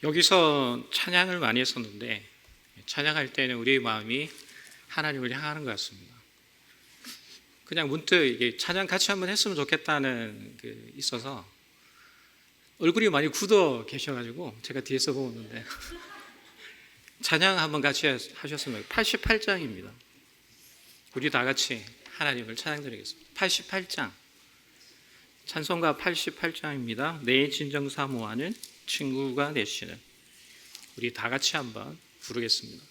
여기서 찬양을 많이 했었는데 찬양할 때는 우리의 마음이 하나님을 향하는 것 같습니다. 그냥 문득 이게 찬양 같이 한번 했으면 좋겠다는 게 있어서 얼굴이 많이 굳어 계셔가지고 제가 뒤에서 보고 있는데 찬양 한번 같이 하셨으면 88장입니다. 우리 다 같이 하나님을 찬양드리겠습니다. 88장 찬송가 88장입니다. 내 진정 사모하는 친구가 되시는, 우리 다 같이 한번 부르겠습니다.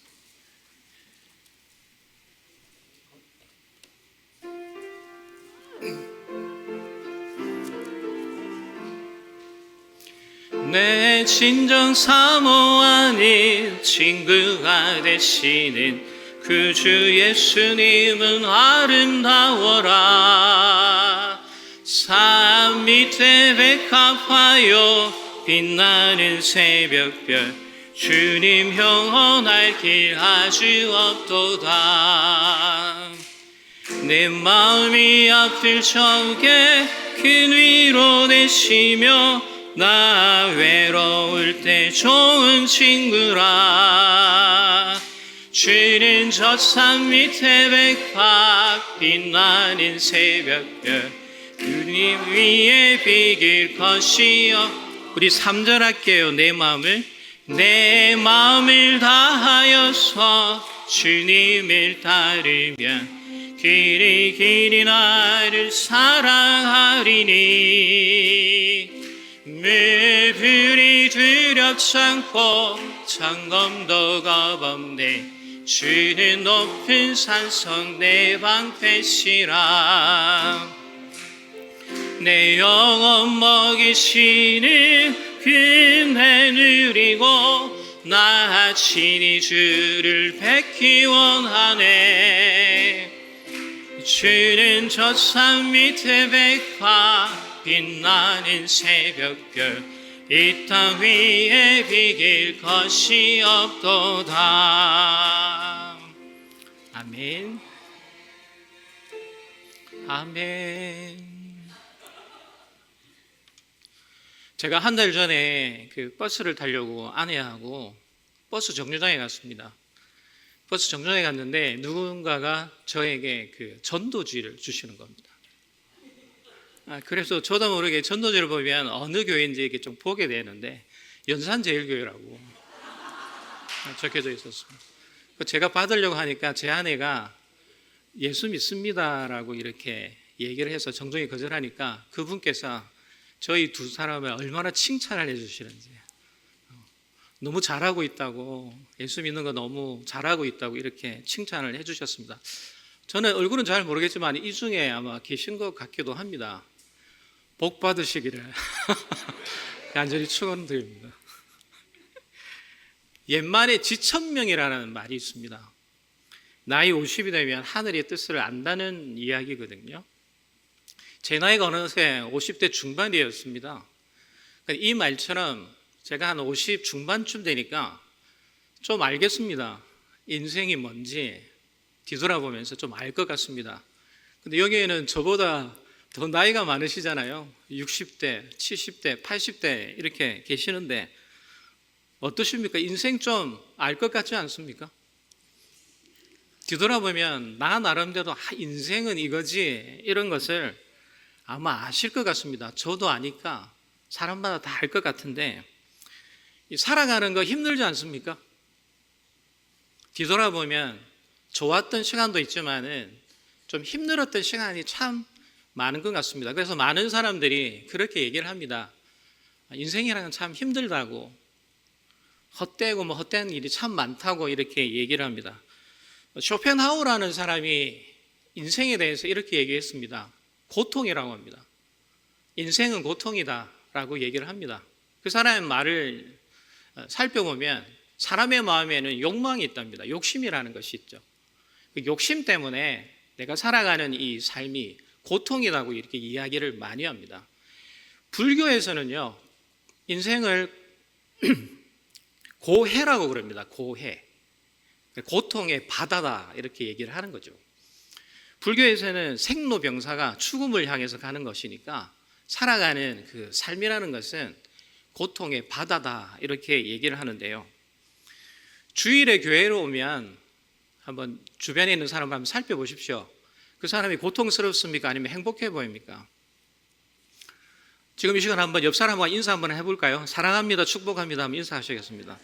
내 진정 사모하는 친구가 되시는 그 주 예수님은 아름다워라. 산 밑에 백합화요 빛나는 새벽별, 주님 영원할 길 아주 없도다. 내 마음이 아플 적에 큰 위로 되시며 나 외로울 때 좋은 친구라. 주는 저 산 밑에 백합 빛나는 새벽별, 주님 위에 비길 것이 우리 3절 할게요. 내 마음을 다하여서 주님을 따르면 길이 나를 사랑하리니. 물불이 두렵지 않고 창검도 겁없네. 주는 높은 산성 내 방패시라. 내 영혼 먹이시는 그네 누리고 나 친히 주를 뵙기 원하네. 주는 저 산 밑에 백화 빛나는 새벽별, 이 땅 위에 비길 것이 없도다. 아멘. 아멘. 제가 한 달 전에 그 버스를 타려고 아내하고 버스 정류장에 갔습니다. 버스 정류장에 갔는데 누군가가 저에게 그 전도지를 주시는 겁니다. 그래서 저도 모르게 전도지를 보면 어느 교회인지 이렇게 좀 보게 되는데 연산제일교회라고 적혀져 있었습니다. 제가 받으려고 하니까 제 아내가 예수 믿습니다라고 이렇게 얘기를 해서 정중히 거절하니까 그분께서 저희 두 사람을 얼마나 칭찬을 해주시는지, 너무 잘하고 있다고, 예수 믿는 거 너무 잘하고 있다고 이렇게 칭찬을 해주셨습니다. 저는 얼굴은 잘 모르겠지만 이 중에 아마 계신 것 같기도 합니다. 복 받으시기를 간절히 축원드립니다. 옛말에 지천명이라는 말이 있습니다. 나이 50이 되면 하늘의 뜻을 안다는 이야기거든요. 제 나이가 어느새 50대 중반이었습니다. 이 말처럼 제가 한 50 중반쯤 되니까 좀 알겠습니다. 인생이 뭔지 뒤돌아보면서 좀 알 것 같습니다. 근데 여기에는 저보다 더 나이가 많으시잖아요. 60대, 70대, 80대 이렇게 계시는데 어떠십니까? 인생 좀 알 것 같지 않습니까? 뒤돌아보면 나 나름대로 인생은 이거지 이런 것을 아마 아실 것 같습니다. 저도 아니까 사람마다 다 알 것 같은데 살아가는 거 힘들지 않습니까? 뒤돌아보면 좋았던 시간도 있지만은 좀 힘들었던 시간이 참 많은 것 같습니다. 그래서 많은 사람들이 그렇게 얘기를 합니다. 인생이라는 참 힘들다고, 헛되고 헛된 일이 참 많다고 이렇게 얘기를 합니다. 쇼펜하우라는 사람이 인생에 대해서 이렇게 얘기했습니다. 고통이라고 합니다. 인생은 고통이다라고 얘기를 합니다. 그 사람의 말을 살펴보면 사람의 마음에는 욕망이 있답니다. 욕심이라는 것이 있죠. 그 욕심 때문에 내가 살아가는 이 삶이 고통이라고 이렇게 이야기를 많이 합니다. 불교에서는요, 인생을 고해라고 그럽니다. 고해. 고통의 바다다 이렇게 얘기를 하는 거죠. 불교에서는 생로병사가 죽음을 향해서 가는 것이니까 살아가는 그 삶이라는 것은 고통의 바다다 이렇게 얘기를 하는데요. 주일에 교회로 오면 한번 주변에 있는 사람을 한번 살펴보십시오. 그 사람이 고통스럽습니까? 아니면 행복해 보입니까? 지금 이 시간 한번 옆 사람과 인사 한번 해볼까요? 사랑합니다, 축복합니다 하면 인사하시겠습니다.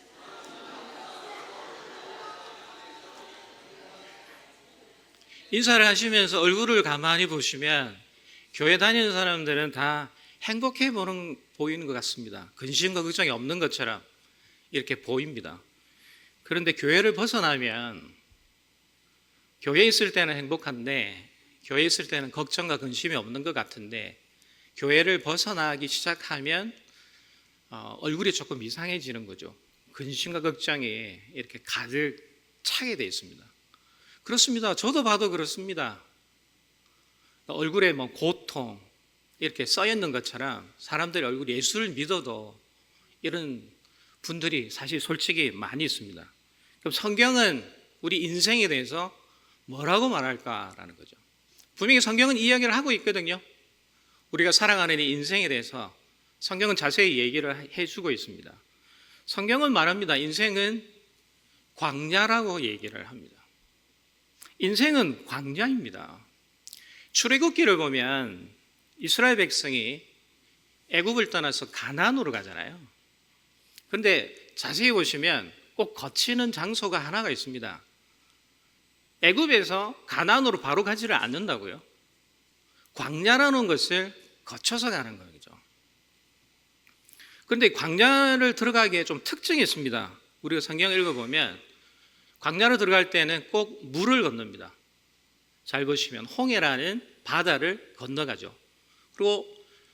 인사를 하시면서 얼굴을 가만히 보시면 교회 다니는 사람들은 다 행복해 보이는 것 같습니다. 근심과 걱정이 없는 것처럼 이렇게 보입니다. 그런데 교회를 벗어나면 교회에 있을 때는 행복한데 교회에 있을 때는 걱정과 근심이 없는 것 같은데 교회를 벗어나기 시작하면 얼굴이 조금 이상해지는 거죠. 근심과 걱정이 이렇게 가득 차게 되어 있습니다. 그렇습니다. 저도 봐도 그렇습니다. 얼굴에 뭐 고통 이렇게 써 있는 것처럼 사람들의 얼굴 예수를 믿어도 이런 분들이 사실 솔직히 많이 있습니다. 그럼 성경은 우리 인생에 대해서 뭐라고 말할까라는 거죠. 분명히 성경은 이야기를 하고 있거든요. 우리가 살아가는 이 인생에 대해서 성경은 자세히 얘기를 해주고 있습니다. 성경은 말합니다. 인생은 광야라고 얘기를 합니다. 인생은 광야입니다. 출애굽기를 보면 이스라엘 백성이 애굽을 떠나서 가나안으로 가잖아요. 그런데 자세히 보시면 꼭 거치는 장소가 하나가 있습니다. 애굽에서 가나안으로 바로 가지를 않는다고요. 광야라는 것을 거쳐서 가는 거죠. 그런데 광야를 들어가기에 좀 특징이 있습니다. 우리가 성경을 읽어보면 광야로 들어갈 때는 꼭 물을 건넙니다. 잘 보시면 홍해라는 바다를 건너가죠. 그리고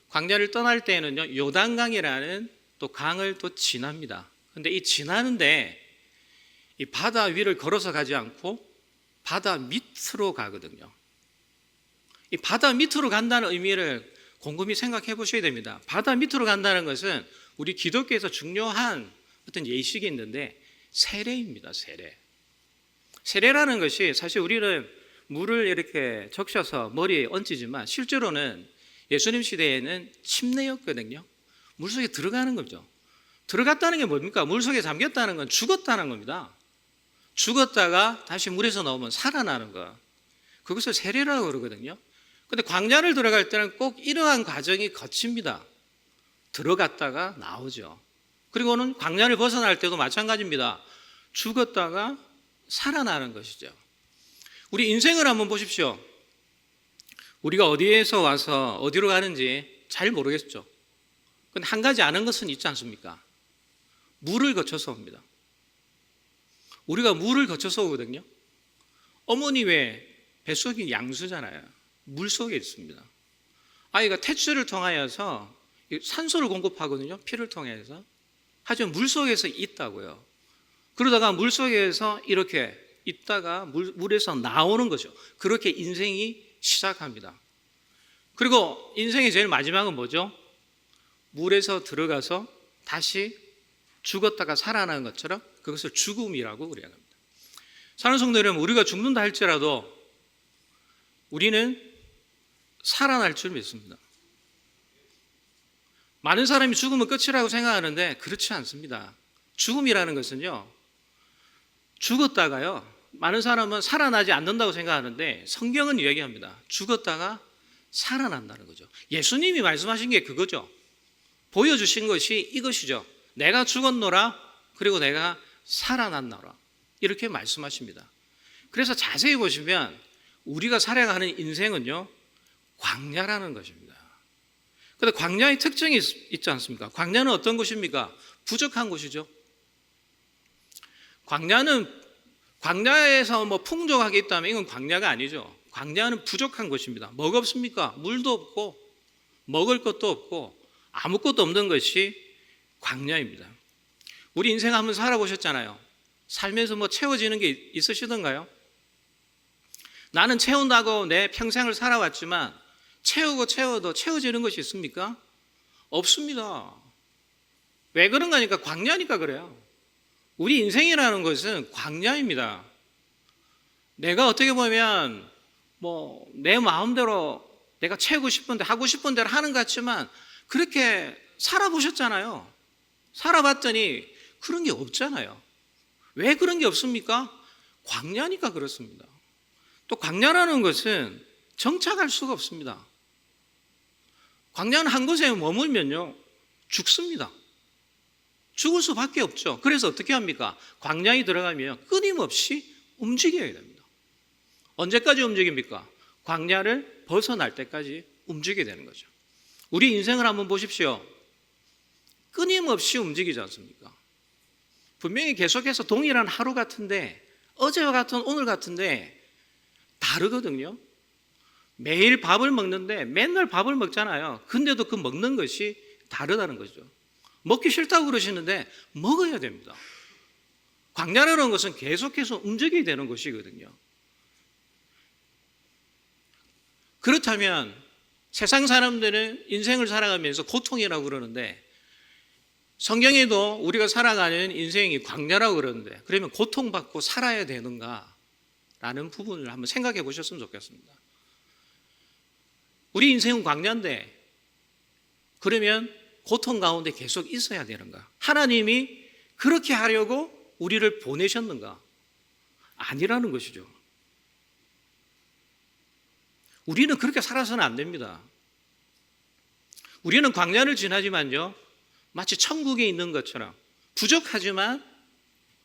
광야를 떠날 때는요 요단강이라는 또 강을 또 지납니다. 그런데 이 지나는데 이 바다 위를 걸어서 가지 않고 바다 밑으로 가거든요. 이 바다 밑으로 간다는 의미를 곰곰이 생각해 보셔야 됩니다. 바다 밑으로 간다는 것은 우리 기독교에서 중요한 어떤 예식이 있는데 세례입니다. 세례라는 것이 사실 우리는 물을 이렇게 적셔서 머리에 얹지만 실제로는 예수님 시대에는 침례였거든요. 물속에 들어가는 거죠. 들어갔다는 게 뭡니까? 물속에 잠겼다는 건 죽었다는 겁니다. 죽었다가 다시 물에서 나오면 살아나는 것. 그것을 세례라고 그러거든요. 그런데 광야를 들어갈 때는 꼭 이러한 과정이 거칩니다. 들어갔다가 나오죠. 그리고는 광야를 벗어날 때도 마찬가지입니다. 죽었다가 살아나는 것이죠. 우리 인생을 한번 보십시오. 우리가 어디에서 와서 어디로 가는지 잘 모르겠죠. 그런데 한 가지 아는 것은 있지 않습니까? 물을 거쳐서 옵니다. 우리가 물을 거쳐서 오거든요. 어머니 왜 뱃속이 양수잖아요. 물 속에 있습니다. 아이가 태출을 통하여서 산소를 공급하거든요. 피를 통해서. 하지만 물 속에서 있다고요. 그러다가 물 속에서 이렇게 있다가 물에서 나오는 거죠. 그렇게 인생이 시작합니다. 그리고 인생의 제일 마지막은 뭐죠? 물에서 들어가서 다시 죽었다가 살아나는 것처럼 그것을 죽음이라고 우리가 합니다. 사는 성도 여러분, 우리가 죽는다 할지라도 우리는 살아날 줄 믿습니다. 많은 사람이 죽으면 끝이라고 생각하는데 그렇지 않습니다. 죽음이라는 것은요, 죽었다가요, 많은 사람은 살아나지 않는다고 생각하는데 성경은 이야기합니다. 죽었다가 살아난다는 거죠. 예수님이 말씀하신 게 그거죠. 보여주신 것이 이것이죠. 내가 죽었노라, 그리고 내가 살아났노라, 이렇게 말씀하십니다. 그래서 자세히 보시면 우리가 살아가는 인생은요, 광야라는 것입니다. 그런데 광야의 특징이 있지 않습니까? 광야는 어떤 곳입니까? 부족한 곳이죠. 광야에서 뭐 풍족하게 있다면 이건 광야가 아니죠. 광야는 부족한 곳입니다. 뭐가 없습니까? 물도 없고 먹을 것도 없고 아무것도 없는 것이 광야입니다. 우리 인생 한번 살아보셨잖아요. 살면서 뭐 채워지는 게 있으시던가요? 나는 채운다고 내 평생을 살아왔지만 채워도 채워지는 것이 있습니까? 없습니다. 왜 그런가 하니까 광야니까 그래요. 우리 인생이라는 것은 광야입니다. 내가 어떻게 보면 뭐 내 마음대로 내가 채우고 싶은데 하고 싶은 대로 하는 것 같지만 그렇게 살아보셨잖아요. 살아봤더니 그런 게 없잖아요. 왜 그런 게 없습니까? 광야니까 그렇습니다. 또 광야라는 것은 정착할 수가 없습니다. 광야는 한 곳에 머물면요, 죽습니다. 죽을 수밖에 없죠. 그래서 어떻게 합니까? 광야에 들어가면 끊임없이 움직여야 됩니다. 언제까지 움직입니까? 광야를 벗어날 때까지 움직이게 되는 거죠. 우리 인생을 한번 보십시오. 끊임없이 움직이지 않습니까? 분명히 계속해서 동일한 하루 같은데, 어제와 같은 오늘 같은데 다르거든요. 매일 밥을 먹는데 맨날 밥을 먹잖아요. 근데도 그 먹는 것이 다르다는 거죠. 먹기 싫다고 그러시는데 먹어야 됩니다. 광야라는 것은 계속해서 움직이게 되는 것이거든요. 그렇다면 세상 사람들은 인생을 살아가면서 고통이라고 그러는데, 성경에도 우리가 살아가는 인생이 광야라고 그러는데, 그러면 고통받고 살아야 되는가? 라는 부분을 한번 생각해 보셨으면 좋겠습니다. 우리 인생은 광야인데, 그러면 고통 가운데 계속 있어야 되는가? 하나님이 그렇게 하려고 우리를 보내셨는가? 아니라는 것이죠. 우리는 그렇게 살아서는 안 됩니다. 우리는 광야를 지나지만요, 마치 천국에 있는 것처럼 부족하지만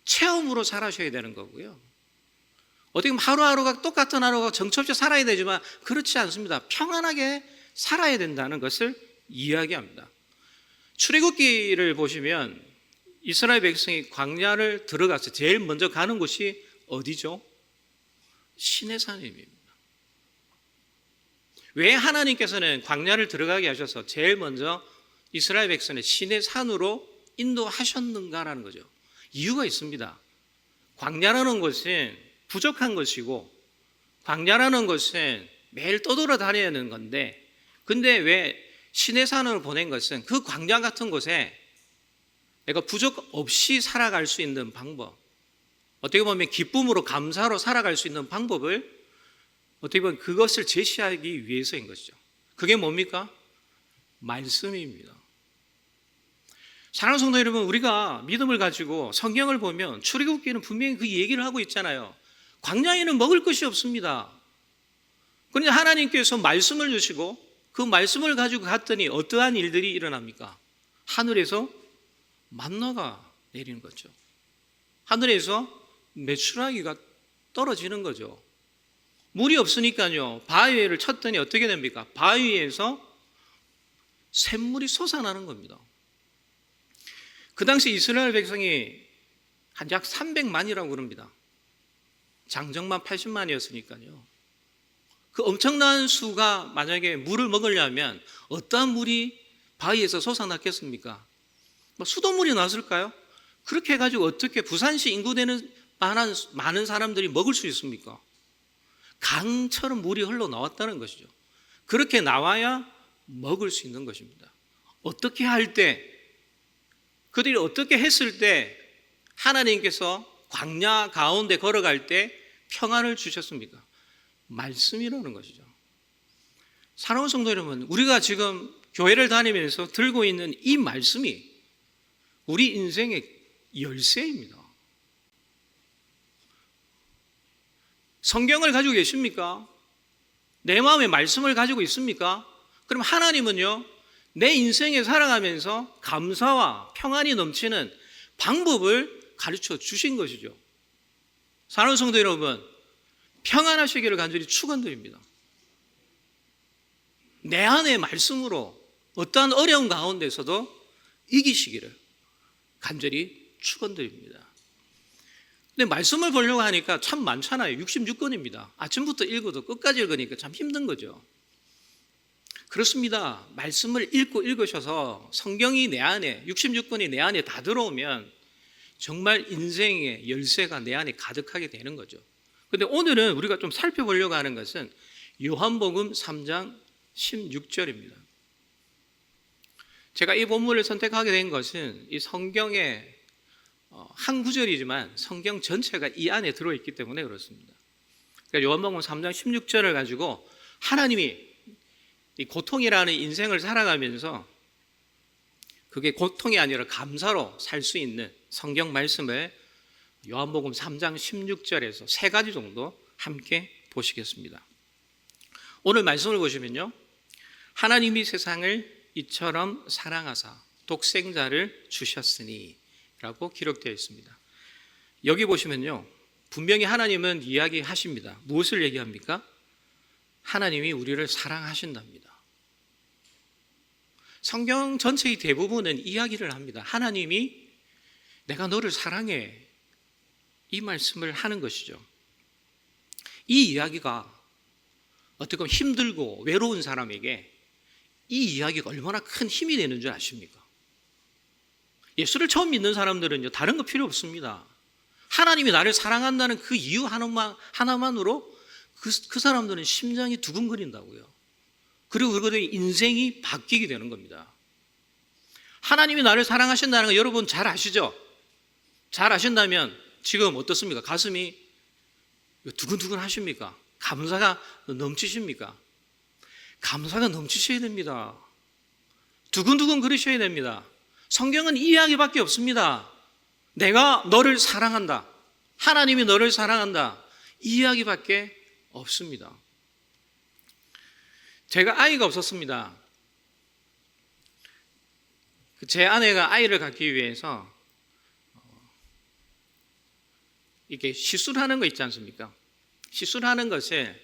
체험으로 살아셔야 되는 거고요. 어떻게 보면 하루하루가 똑같은 하루가 정처없이 살아야 되지만 그렇지 않습니다. 평안하게 살아야 된다는 것을 이야기합니다. 출애굽기를 보시면 이스라엘 백성이 광야를 들어가서 제일 먼저 가는 곳이 어디죠? 시내산입니다. 왜 하나님께서는 광야를 들어가게 하셔서 제일 먼저 이스라엘 백성을 시내산으로 인도하셨는가라는 거죠. 이유가 있습니다. 광야라는 것은 부족한 것이고, 광야라는 것은 매일 떠돌아다녀야 하는 건데, 근데 왜 시내산으로 보낸 것은 그 광야 같은 곳에 내가 부족 없이 살아갈 수 있는 방법, 어떻게 보면 기쁨으로 감사로 살아갈 수 있는 방법을 어떻게 보면 그것을 제시하기 위해서인 것이죠. 그게 뭡니까? 말씀입니다. 사랑하는 성도 여러분, 우리가 믿음을 가지고 성경을 보면 출애굽기는 분명히 그 얘기를 하고 있잖아요. 광야에는 먹을 것이 없습니다. 그런데 하나님께서 말씀을 주시고 그 말씀을 가지고 갔더니 어떠한 일들이 일어납니까? 하늘에서 만나가 내리는 거죠. 하늘에서 메추라기가 떨어지는 거죠. 물이 없으니까요, 바위를 쳤더니 어떻게 됩니까? 바위에서 샘물이 솟아나는 겁니다. 그 당시 이스라엘 백성이 한 약 300만이라고 그럽니다. 장정만 80만이었으니까요. 그 엄청난 수가 만약에 물을 먹으려면 어떠한 물이 바위에서 솟아났겠습니까? 수돗물이 나왔을까요? 그렇게 해가지고 어떻게 부산시 인구 되는 많은 사람들이 먹을 수 있습니까? 강처럼 물이 흘러나왔다는 것이죠. 그렇게 나와야 먹을 수 있는 것입니다. 어떻게 할 때, 그들이 어떻게 했을 때 하나님께서 광야 가운데 걸어갈 때 평안을 주셨습니까? 말씀이라는 것이죠. 사랑하는 성도 여러분, 우리가 지금 교회를 다니면서 들고 있는 이 말씀이 우리 인생의 열쇠입니다. 성경을 가지고 계십니까? 내 마음에 말씀을 가지고 있습니까? 그럼 하나님은요, 내 인생에 살아가면서 감사와 평안이 넘치는 방법을 가르쳐 주신 것이죠. 사랑하는 성도 여러분, 평안하시기를 간절히 축원드립니다. 내 안의 말씀으로 어떠한 어려운 가운데서도 이기시기를 간절히 축원드립니다. 근데 말씀을 보려고 하니까 참 많잖아요. 66권입니다. 아침부터 읽어도 끝까지 읽으니까 참 힘든 거죠. 그렇습니다. 말씀을 읽으셔서 성경이 내 안에, 66권이 내 안에 다 들어오면 정말 인생의 열쇠가 내 안에 가득하게 되는 거죠. 그런데 오늘은 우리가 좀 살펴보려고 하는 것은 요한복음 3장 16절입니다. 제가 이 본문을 선택하게 된 것은 이 성경의 한 구절이지만 성경 전체가 이 안에 들어있기 때문에 그렇습니다. 그러니까 요한복음 3장 16절을 가지고 하나님이 이 고통이라는 인생을 살아가면서 그게 고통이 아니라 감사로 살 수 있는 성경 말씀을 요한복음 3장 16절에서 세 가지 정도 함께 보시겠습니다. 오늘 말씀을 보시면요, 하나님이 세상을 이처럼 사랑하사 독생자를 주셨으니 라고 기록되어 있습니다. 여기 보시면요, 분명히 하나님은 이야기하십니다. 무엇을 얘기합니까? 하나님이 우리를 사랑하신답니다. 성경 전체의 대부분은 이야기를 합니다. 하나님이 내가 너를 사랑해, 이 말씀을 하는 것이죠. 이 이야기가 어떻게 보면 힘들고 외로운 사람에게 이 이야기가 얼마나 큰 힘이 되는 줄 아십니까? 예수를 처음 믿는 사람들은요, 다른 거 필요 없습니다. 하나님이 나를 사랑한다는 그 이유 하나만으로 그 사람들은 심장이 두근거린다고요. 그리고 그들의 인생이 바뀌게 되는 겁니다. 하나님이 나를 사랑하신다는 거 여러분 잘 아시죠? 잘 아신다면 지금 어떻습니까? 가슴이 두근두근 하십니까? 감사가 넘치십니까? 감사가 넘치셔야 됩니다. 두근두근 그러셔야 됩니다. 성경은 이 이야기밖에 없습니다. 내가 너를 사랑한다. 하나님이 너를 사랑한다. 이 이야기밖에 없습니다. 제가 아이가 없었습니다. 제 아내가 아이를 갖기 위해서 이렇게 시술하는 거 있지 않습니까? 시술하는 것을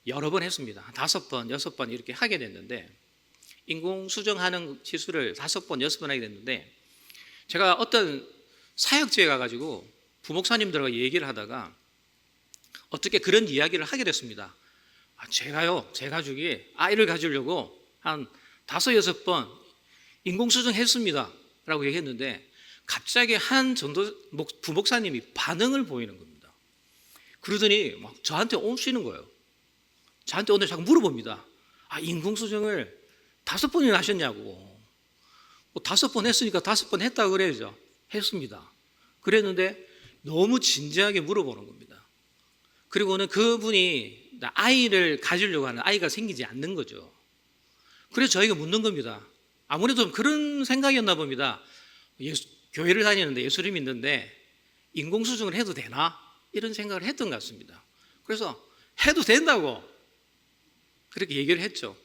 여러 번 했습니다. 5번, 6번 이렇게 하게 됐는데, 인공수정하는 시술을 5번, 6번 하게 됐는데, 제가 어떤 사역지에 가가지고 부목사님들과 얘기를 하다가 어떻게 그런 이야기를 하게 됐습니다. 제가요, 제 가족이 아이를 가지려고 한 5, 6번 인공수정 했습니다 라고 얘기했는데, 갑자기 한 부목사님이 반응을 보이는 겁니다. 그러더니 막 저한테 오시는 거예요. 저한테 오늘 자꾸 물어봅니다. 인공수정을 5번이나 하셨냐고. 5번 했으니까 5번 했다고 그래야죠. 했습니다. 그랬는데 너무 진지하게 물어보는 겁니다. 그리고는 그분이 아이를 가지려고 하는 아이가 생기지 않는 거죠. 그래서 저희가 묻는 겁니다. 아무래도 그런 생각이었나 봅니다. 교회를 다니는데 예수를 믿는데 인공수정을 해도 되나? 이런 생각을 했던 것 같습니다. 그래서 해도 된다고 그렇게 얘기를 했죠.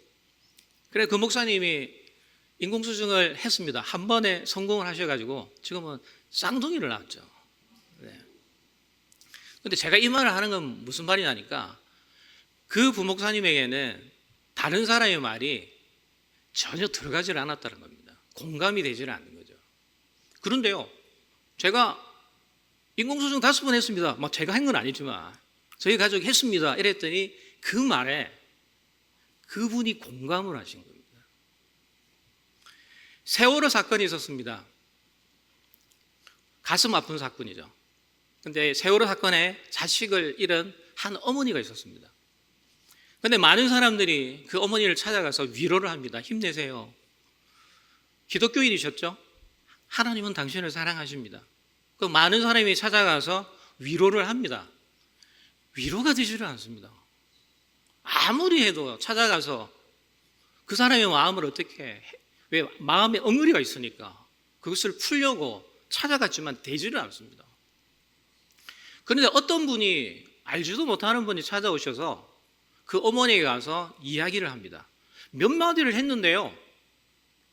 그래 그 목사님이 인공수정을 했습니다. 한 번에 성공을 하셔가지고 지금은 쌍둥이를 낳았죠. 그런데 제가 이 말을 하는 건 무슨 말이냐니까, 그 부목사님에게는 다른 사람의 말이 전혀 들어가질 않았다는 겁니다. 공감이 되질 않는 거죠. 그런데요, 제가 인공수정 5번 했습니다. 막 제가 한 건 아니지만 저희 가족이 했습니다 이랬더니 그 말에 그분이 공감을 하신 겁니다. 세월호 사건이 있었습니다. 가슴 아픈 사건이죠. 그런데 세월호 사건에 자식을 잃은 한 어머니가 있었습니다. 그런데 많은 사람들이 그 어머니를 찾아가서 위로를 합니다. 힘내세요. 기독교인이셨죠? 하나님은 당신을 사랑하십니다. 그 많은 사람이 찾아가서 위로를 합니다. 위로가 되지를 않습니다. 아무리 해도 찾아가서 그 사람의 마음을 어떻게 해? 왜 마음에 엉거리가 있으니까 그것을 풀려고 찾아갔지만 되지를 않습니다. 그런데 어떤 분이 알지도 못하는 분이 찾아오셔서 그 어머니에 가서 이야기를 합니다. 몇 마디를 했는데요,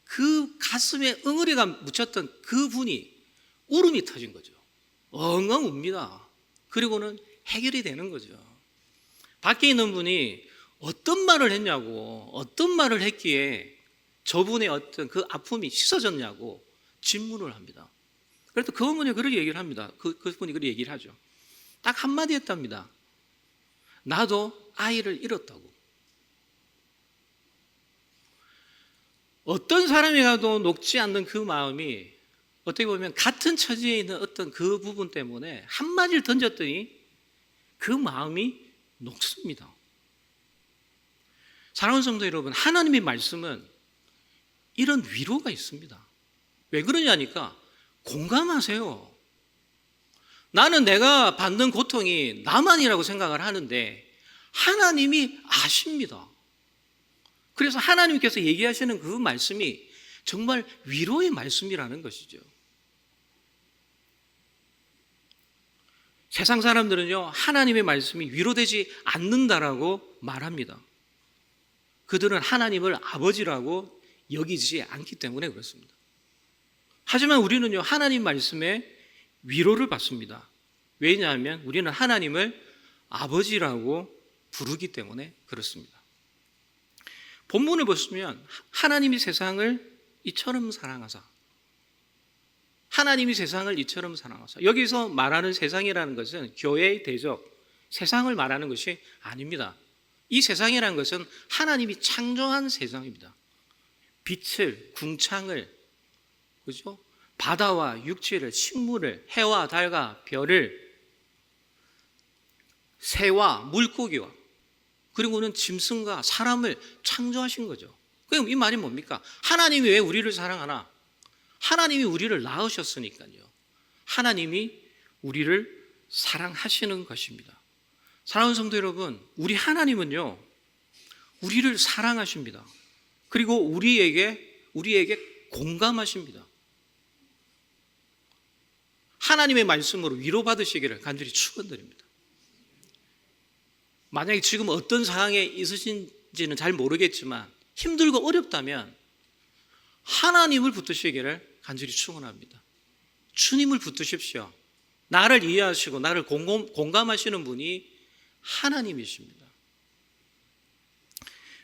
그 가슴에 엉어리가 묻혔던 그 분이 울음이 터진 거죠. 엉엉 웁니다. 그리고는 해결이 되는 거죠. 밖에 있는 분이 어떤 말을 했냐고, 어떤 말을 했기에 저분의 어떤 그 아픔이 씻어졌냐고 질문을 합니다. 그래서 그 어머니가 그렇게 얘기를 합니다. 그분이 그렇게 얘기를 하죠. 딱 한마디 했답니다. 나도 아이를 잃었다고. 어떤 사람이 가도 녹지 않는 그 마음이 어떻게 보면 같은 처지에 있는 어떤 그 부분 때문에 한마디를 던졌더니 그 마음이 녹습니다. 사랑하는 성도 여러분, 하나님의 말씀은 이런 위로가 있습니다. 왜 그러냐니까 공감하세요. 나는 내가 받는 고통이 나만이라고 생각을 하는데 하나님이 아십니다. 그래서 하나님께서 얘기하시는 그 말씀이 정말 위로의 말씀이라는 것이죠. 세상 사람들은요, 하나님의 말씀이 위로되지 않는다라고 말합니다. 그들은 하나님을 아버지라고 여기지 않기 때문에 그렇습니다. 하지만 우리는요, 하나님 말씀에 위로를 받습니다. 왜냐하면 우리는 하나님을 아버지라고 부르기 때문에 그렇습니다. 본문을 보시면 하나님이 세상을 이처럼 사랑하사, 하나님이 세상을 이처럼 사랑하사, 여기서 말하는 세상이라는 것은 교회의 대적, 세상을 말하는 것이 아닙니다. 이 세상이라는 것은 하나님이 창조한 세상입니다. 빛을, 궁창을, 그죠? 바다와 육지를, 식물을, 해와 달과 별을, 새와 물고기와, 그리고는 짐승과 사람을 창조하신 거죠. 그럼 이 말이 뭡니까? 하나님이 왜 우리를 사랑하나? 하나님이 우리를 낳으셨으니까요. 하나님이 우리를 사랑하시는 것입니다. 사랑하는 성도 여러분, 우리 하나님은요, 우리를 사랑하십니다. 그리고 우리에게 공감하십니다. 하나님의 말씀으로 위로받으시기를 간절히 축원드립니다. 만약에 지금 어떤 상황에 있으신지는 잘 모르겠지만 힘들고 어렵다면 하나님을 붙드시기를 간절히 축원합니다. 주님을 붙드십시오. 나를 이해하시고 나를 공감하시는 분이 하나님이십니다.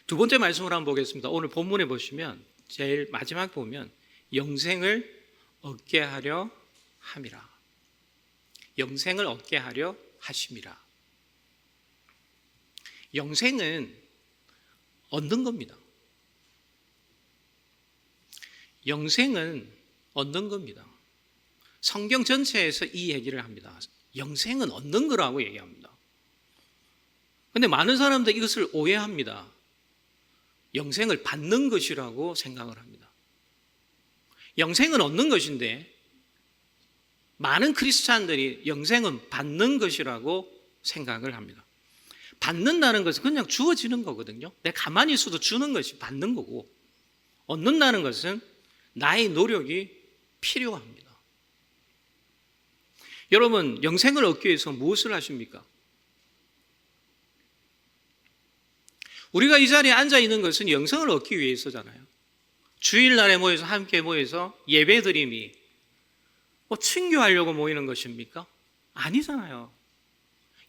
두 번째 말씀을 한번 보겠습니다. 오늘 본문에 보시면 제일 마지막 보면 영생을 얻게 하려 함이라. 영생을 얻게 하려 하심이라. 영생은 얻는 겁니다. 영생은 얻는 겁니다. 성경 전체에서 이 얘기를 합니다. 영생은 얻는 거라고 얘기합니다. 그런데 많은 사람들이 이것을 오해합니다. 영생을 받는 것이라고 생각을 합니다. 영생은 얻는 것인데 많은 크리스찬들이 영생은 받는 것이라고 생각을 합니다. 받는다는 것은 그냥 주어지는 거거든요. 내가 가만히 있어도 주는 것이 받는 거고, 얻는다는 것은 나의 노력이 필요합니다. 여러분, 영생을 얻기 위해서 무엇을 하십니까? 우리가 이 자리에 앉아 있는 것은 영생을 얻기 위해서잖아요. 주일날에 모여서 함께 모여서 예배드림이 친교하려고 모이는 것입니까? 아니잖아요.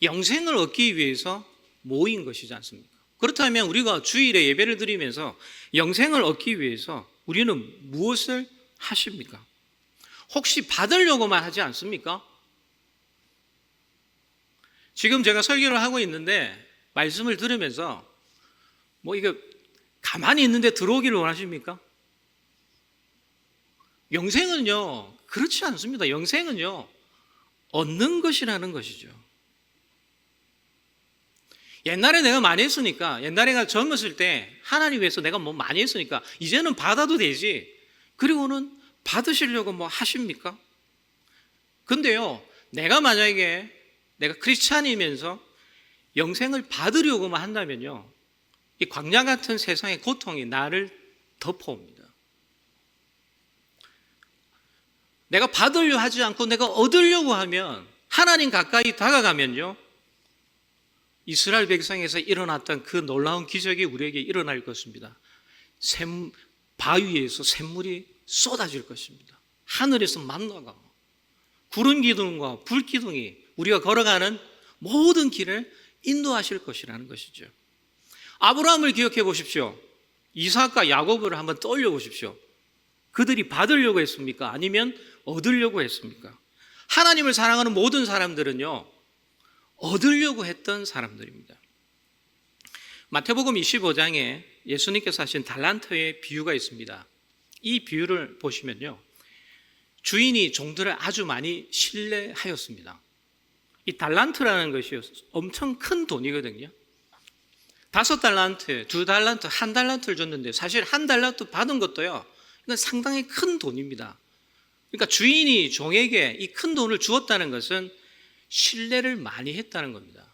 영생을 얻기 위해서 모인 것이지 않습니까? 그렇다면 우리가 주일에 예배를 드리면서 영생을 얻기 위해서 우리는 무엇을 하십니까? 혹시 받으려고만 하지 않습니까? 지금 제가 설교를 하고 있는데 말씀을 들으면서 이거 가만히 있는데 들어오기를 원하십니까? 영생은요, 그렇지 않습니다. 영생은요, 얻는 것이라는 것이죠. 옛날에 내가 많이 했으니까, 옛날에 내가 젊었을 때 하나님 위해서 내가 많이 했으니까 이제는 받아도 되지. 그리고는 받으시려고 하십니까? 근데요, 내가 만약에 내가 크리스찬이면서 영생을 받으려고만 한다면요, 이 광야 같은 세상의 고통이 나를 덮어옵니다. 내가 받으려 하지 않고 내가 얻으려고 하면, 하나님 가까이 다가가면요, 이스라엘 백성에서 일어났던 그 놀라운 기적이 우리에게 일어날 것입니다. 바위에서 샘물이 쏟아질 것입니다. 하늘에서 만나가, 구름 기둥과 불 기둥이 우리가 걸어가는 모든 길을 인도하실 것이라는 것이죠. 아브라함을 기억해 보십시오. 이삭과 야곱을 한번 떠올려 보십시오. 그들이 받으려고 했습니까? 아니면 얻으려고 했습니까? 하나님을 사랑하는 모든 사람들은요, 얻으려고 했던 사람들입니다. 마태복음 25장에 예수님께서 하신 달란트의 비유가 있습니다. 이 비유를 보시면요, 주인이 종들을 아주 많이 신뢰하였습니다. 이 달란트라는 것이 엄청 큰 돈이거든요. 5달란트, 2달란트, 1달란트를 줬는데 사실 1달란트 받은 것도요, 이건 상당히 큰 돈입니다. 그러니까 주인이 종에게 이 큰 돈을 주었다는 것은 신뢰를 많이 했다는 겁니다.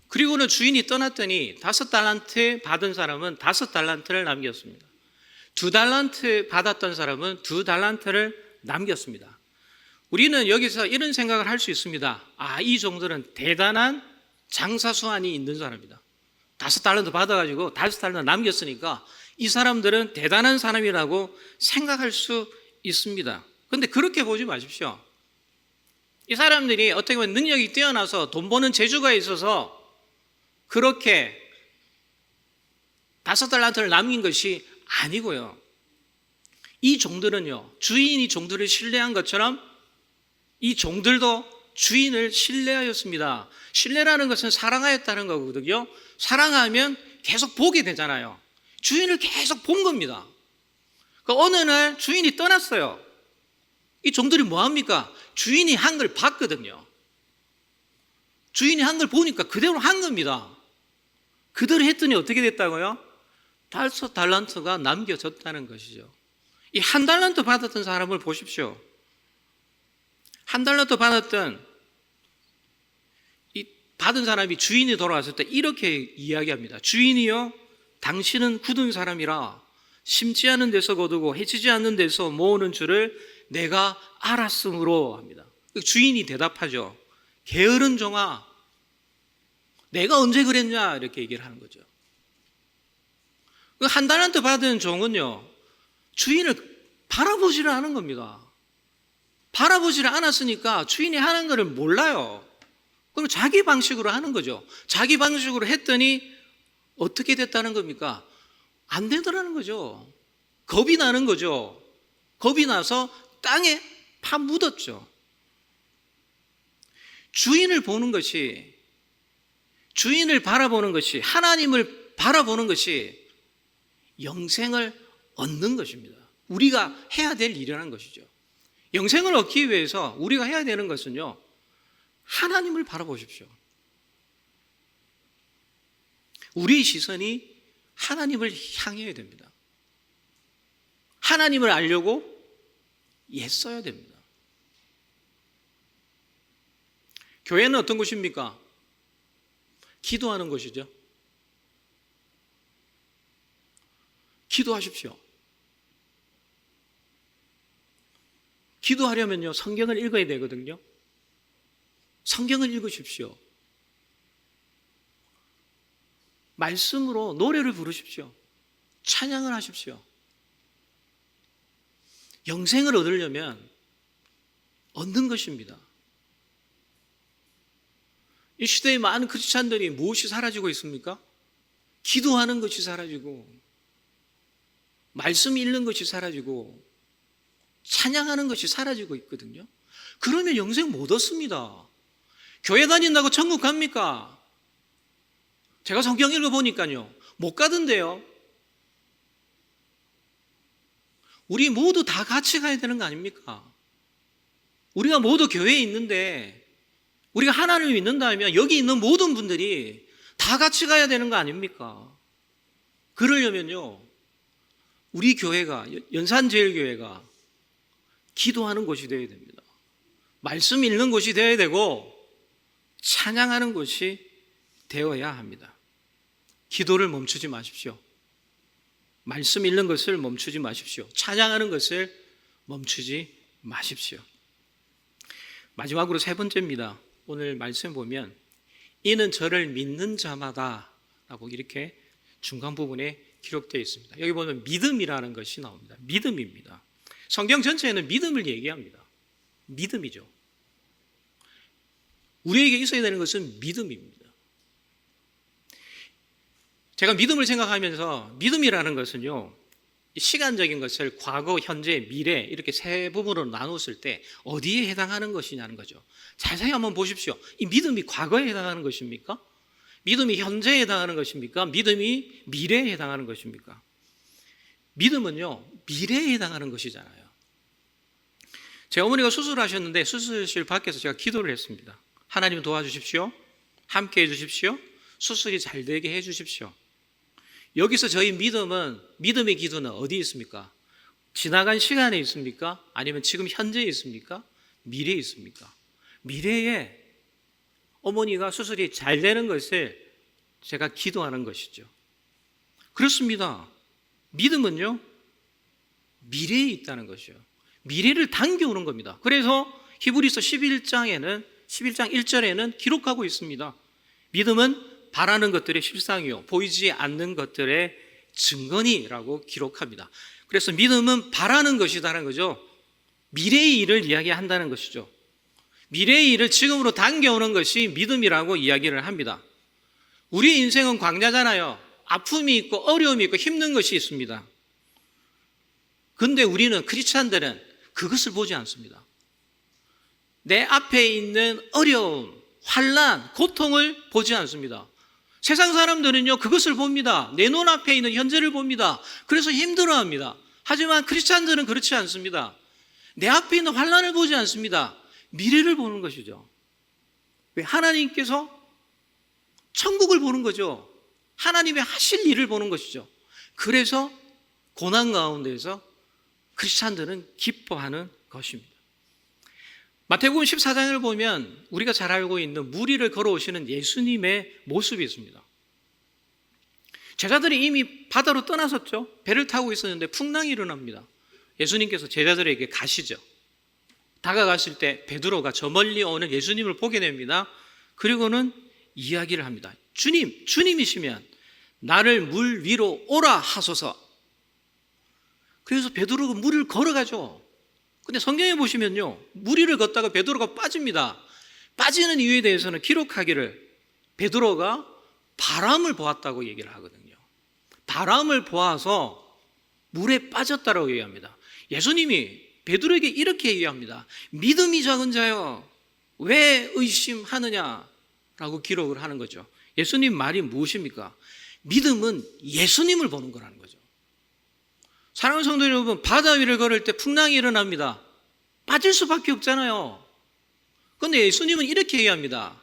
그리고는 주인이 떠났더니 5달란트 받은 사람은 5달란트를 남겼습니다. 2달란트 받았던 사람은 2달란트를 남겼습니다. 우리는 여기서 이런 생각을 할 수 있습니다. 이 정도는 대단한 장사 수완이 있는 사람이다. 5달란트 받아가지고 5달란트 남겼으니까 이 사람들은 대단한 사람이라고 생각할 수 있습니다. 그런데 그렇게 보지 마십시오. 이 사람들이 어떻게 보면 능력이 뛰어나서 돈 버는 재주가 있어서 그렇게 5달란트를 남긴 것이 아니고요. 이 종들은요, 주인이 종들을 신뢰한 것처럼 이 종들도 주인을 신뢰하였습니다. 신뢰라는 것은 사랑하였다는 거거든요. 사랑하면 계속 보게 되잖아요. 주인을 계속 본 겁니다. 어느 날 주인이 떠났어요. 이 종들이 뭐합니까? 주인이 한 걸 봤거든요. 주인이 한 걸 보니까 그대로 한 겁니다. 그대로 했더니 어떻게 됐다고요? 5달란트가 남겨졌다는 것이죠. 이 1달란트 받았던 사람을 보십시오. 1달란트 받았던 이 받은 사람이 주인이 돌아왔을 때 이렇게 이야기합니다. 주인이요, 당신은 굳은 사람이라 심지 않은 데서 거두고 해치지 않는 데서 모으는 줄을 내가 알았으므로 합니다. 주인이 대답하죠. 게으른 종아, 내가 언제 그랬냐, 이렇게 얘기를 하는 거죠. 1달란트 받은 종은요, 주인을 바라보지를 않은 겁니다. 바라보지를 않았으니까 주인이 하는 것을 몰라요. 그럼 자기 방식으로 하는 거죠. 자기 방식으로 했더니 어떻게 됐다는 겁니까? 안 되더라는 거죠. 겁이 나는 거죠. 겁이 나서 땅에 파 묻었죠. 주인을 보는 것이, 주인을 바라보는 것이, 하나님을 바라보는 것이 영생을 얻는 것입니다. 우리가 해야 될 일이라는 것이죠. 영생을 얻기 위해서 우리가 해야 되는 것은요, 하나님을 바라보십시오. 우리의 시선이 하나님을 향해야 됩니다. 하나님을 알려고 애써야 됩니다. 교회는 어떤 곳입니까? 기도하는 곳이죠. 기도하십시오. 기도하려면요, 성경을 읽어야 되거든요. 성경을 읽으십시오. 말씀으로 노래를 부르십시오. 찬양을 하십시오. 영생을 얻으려면 얻는 것입니다. 이 시대의 많은 크리스찬들이 무엇이 사라지고 있습니까? 기도하는 것이 사라지고, 말씀 읽는 것이 사라지고, 찬양하는 것이 사라지고 있거든요. 그러면 영생 못 얻습니다. 교회 다닌다고 천국 갑니까? 제가 성경 읽어보니까요, 못 가던데요. 우리 모두 다 같이 가야 되는 거 아닙니까? 우리가 모두 교회에 있는데, 우리가 하나님을 믿는다면 여기 있는 모든 분들이 다 같이 가야 되는 거 아닙니까? 그러려면요, 우리 교회가, 연산제일교회가 기도하는 곳이 되어야 됩니다. 말씀 읽는 곳이 되어야 되고, 찬양하는 곳이 되어야 합니다. 기도를 멈추지 마십시오. 말씀 읽는 것을 멈추지 마십시오. 찬양하는 것을 멈추지 마십시오. 마지막으로 3번째입니다. 오늘 말씀 보면 이는 저를 믿는 자마다 라고 이렇게 중간 부분에 기록되어 있습니다. 여기 보면 믿음이라는 것이 나옵니다. 믿음입니다. 성경 전체에는 믿음을 얘기합니다. 믿음이죠. 우리에게 있어야 되는 것은 믿음입니다. 제가 믿음을 생각하면서 믿음이라는 것은요, 시간적인 것을 과거, 현재, 미래 이렇게 세 부분으로 나눴을 때 어디에 해당하는 것이냐는 거죠. 자세히 한번 보십시오. 이 믿음이 과거에 해당하는 것입니까? 믿음이 현재에 해당하는 것입니까? 믿음이 미래에 해당하는 것입니까? 믿음은요, 미래에 해당하는 것이잖아요. 제 어머니가 수술하셨는데 수술실 밖에서 제가 기도를 했습니다. 하나님 도와주십시오. 함께 해주십시오. 수술이 잘 되게 해주십시오. 여기서 저희 믿음의 기도는 어디에 있습니까? 지나간 시간에 있습니까? 아니면 지금 현재에 있습니까? 미래에 있습니까? 미래에 어머니가 수술이 잘 되는 것을 제가 기도하는 것이죠. 그렇습니다. 믿음은요, 미래에 있다는 것이죠. 미래를 당겨오는 겁니다. 그래서 히브리서 11장 1절에는 기록하고 있습니다. 믿음은 바라는 것들의 실상이요 보이지 않는 것들의 증거니라고 기록합니다. 그래서 믿음은 바라는 것이다라는 거죠. 미래의 일을 이야기한다는 것이죠. 미래의 일을 지금으로 당겨오는 것이 믿음이라고 이야기를 합니다. 우리 인생은 광야잖아요. 아픔이 있고 어려움이 있고 힘든 것이 있습니다. 그런데 우리는 크리스찬들은 그것을 보지 않습니다. 내 앞에 있는 어려움, 환난, 고통을 보지 않습니다. 세상 사람들은요 그것을 봅니다. 내 눈앞에 있는 현재를 봅니다. 그래서 힘들어합니다. 하지만 크리스찬들은 그렇지 않습니다. 내 앞에 있는 환난을 보지 않습니다. 미래를 보는 것이죠. 왜? 하나님께서 천국을 보는 거죠. 하나님의 하실 일을 보는 것이죠. 그래서 고난 가운데서 크리스찬들은 기뻐하는 것입니다. 마태복음 14장을 보면 우리가 잘 알고 있는 무리를 걸어오시는 예수님의 모습이 있습니다. 제자들이 이미 바다로 떠나섰죠. 배를 타고 있었는데 풍랑이 일어납니다. 예수님께서 제자들에게 가시죠. 다가가실 때 베드로가 저 멀리 오는 예수님을 보게 됩니다. 그리고는 이야기를 합니다. 주님이시면 나를 물 위로 오라 하소서. 그래서 베드로가 물을 걸어가죠. 근데 성경에 보시면요 물 위를 걷다가 베드로가 빠집니다. 빠지는 이유에 대해서는 기록하기를 베드로가 바람을 보았다고 얘기를 하거든요. 바람을 보아서 물에 빠졌다라고 얘기합니다. 예수님이 베드로에게 이렇게 얘기합니다. 믿음이 적은 자여 왜 의심하느냐라고 기록을 하는 거죠. 예수님 말이 무엇입니까? 믿음은 예수님을 보는 거라는 거죠. 사랑하는 성도 여러분, 바다 위를 걸을 때 풍랑이 일어납니다. 빠질 수밖에 없잖아요. 그런데 예수님은 이렇게 얘기합니다.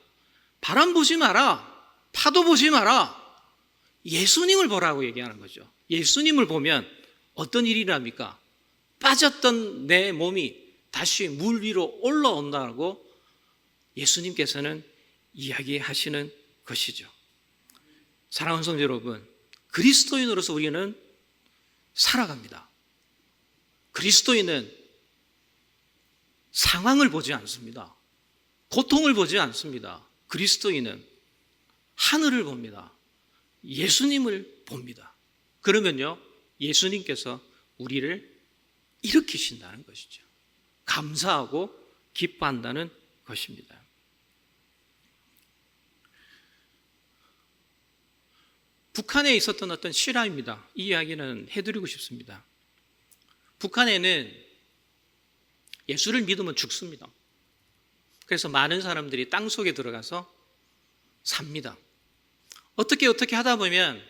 바람 보지 마라. 파도 보지 마라. 예수님을 보라고 얘기하는 거죠. 예수님을 보면 어떤 일이 일어납니까? 빠졌던 내 몸이 다시 물 위로 올라온다고 예수님께서는 이야기하시는 것이죠. 사랑하는 성도 여러분, 그리스도인으로서 우리는 살아갑니다. 그리스도인은 상황을 보지 않습니다. 고통을 보지 않습니다. 그리스도인은 하늘을 봅니다. 예수님을 봅니다. 그러면요, 예수님께서 우리를 일으키신다는 것이죠. 감사하고 기뻐한다는 것입니다. 북한에 있었던 어떤 실화입니다. 이 이야기는 해드리고 싶습니다. 북한에는 예수를 믿으면 죽습니다. 그래서 많은 사람들이 땅 속에 들어가서 삽니다. 어떻게 하다 보면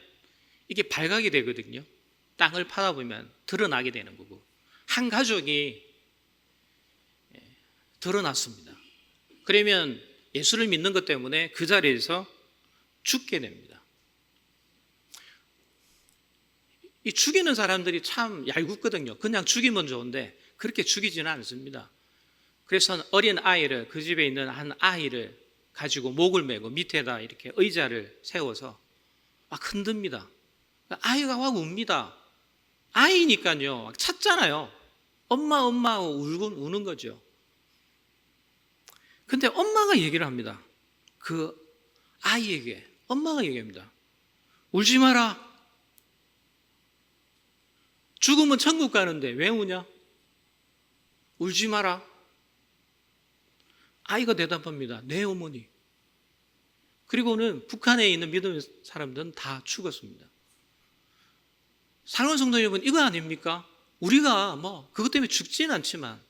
이게 발각이 되거든요. 땅을 파다 보면 드러나게 되는 거고, 한 가족이 드러났습니다. 그러면 예수를 믿는 것 때문에 그 자리에서 죽게 됩니다. 이 죽이는 사람들이 참 얄궂거든요. 그냥 죽이면 좋은데 그렇게 죽이지는 않습니다. 그래서 어린 아이를, 그 집에 있는 한 아이를 가지고 목을 메고 밑에다 이렇게 의자를 세워서 막 흔듭니다. 아이가 막 웁니다. 아이니까요, 막 찾잖아요. 엄마 하고 우는 거죠. 근데 엄마가 얘기를 합니다. 그 아이에게 엄마가 얘기합니다. 울지 마라. 죽으면 천국 가는데 왜 우냐? 울지 마라. 아이가 대답합니다. 네, 어머니. 그리고는 북한에 있는 믿음의 사람들은 다 죽었습니다. 사랑하는 성도 여러분, 이거 아닙니까? 우리가 그것 때문에 죽지는 않지만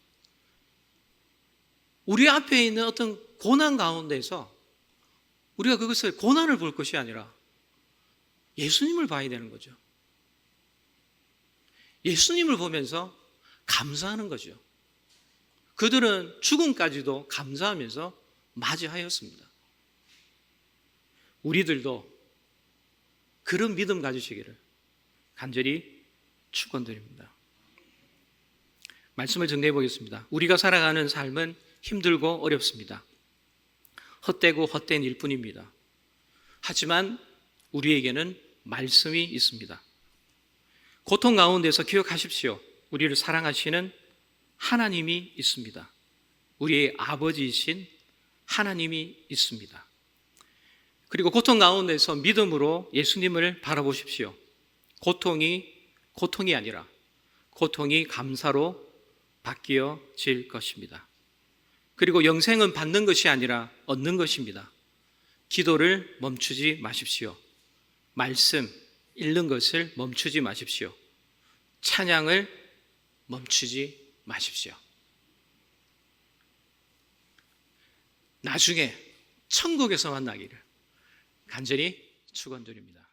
우리 앞에 있는 어떤 고난 가운데서 우리가 그것을 고난을 볼 것이 아니라 예수님을 봐야 되는 거죠. 예수님을 보면서 감사하는 거죠. 그들은 죽음까지도 감사하면서 맞이하였습니다. 우리들도 그런 믿음 가지시기를 간절히 축원드립니다. 말씀을 정리해 보겠습니다. 우리가 살아가는 삶은 힘들고 어렵습니다. 헛되고 헛된 일뿐입니다. 하지만 우리에게는 말씀이 있습니다. 고통 가운데서 기억하십시오. 우리를 사랑하시는 하나님이 있습니다. 우리의 아버지이신 하나님이 있습니다. 그리고 고통 가운데서 믿음으로 예수님을 바라보십시오. 고통이 아니라 고통이 감사로 바뀌어질 것입니다. 그리고 영생은 받는 것이 아니라 얻는 것입니다. 기도를 멈추지 마십시오. 말씀 읽는 것을 멈추지 마십시오. 찬양을 멈추지 마십시오. 나중에 천국에서 만나기를 간절히 축원드립니다.